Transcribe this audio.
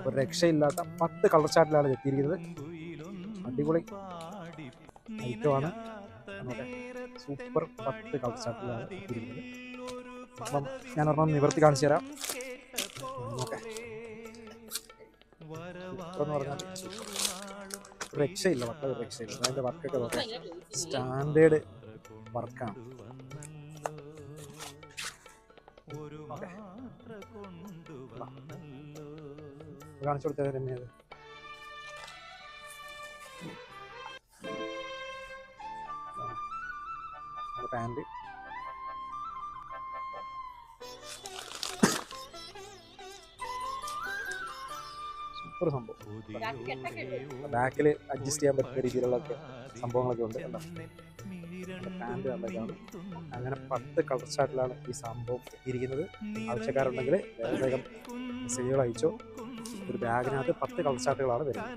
ഒരു രക്ഷയില്ലാത്ത 10 കളർ ചാർട്ടിലാണ് എത്തിയിരിക്കുന്നത്. അടിപൊളി ഐറ്റമാണ്. സൂപ്പർ 10 കളർ ചാർട്ടിലാണ് എത്തിയിരിക്കുന്നത്. അപ്പം ഞാൻ ഒരെണ്ണം നിവർത്തി കാണിച്ചു തരാം. ഓക്കെ, സൂപ്പർ എന്ന് പറഞ്ഞാൽ രക്ഷയില്ല, മക്കളെ രക്ഷയില്ല. അതിൻ്റെ വർക്കൊക്കെ നോക്കാം, സ്റ്റാൻഡേർഡ് വർക്കാണ്. കാണിച്ചു കൊടുത്തത് തന്നെയത്. പാൻറ് സൂപ്പർ സംഭവം. ബാക്കിൽ അഡ്ജസ്റ്റ് ചെയ്യാൻ പറ്റുന്ന രീതിയിലുള്ള സംഭവങ്ങളൊക്കെ ഉണ്ട്. പാൻറ് നല്ലതാണ്. അങ്ങനെ 10 കളർ ചാർട്ടിലാണ് ഈ സംഭവം എത്തിയിരിക്കുന്നത്. ആവശ്യക്കാരുണ്ടെങ്കിൽ വേഗം മെസ്സേജുകൾ അയച്ചോ. ഒരു ബാഗിനകത്ത് 10 കളർ ചാർട്ടുകളാണ് വരുന്നത്.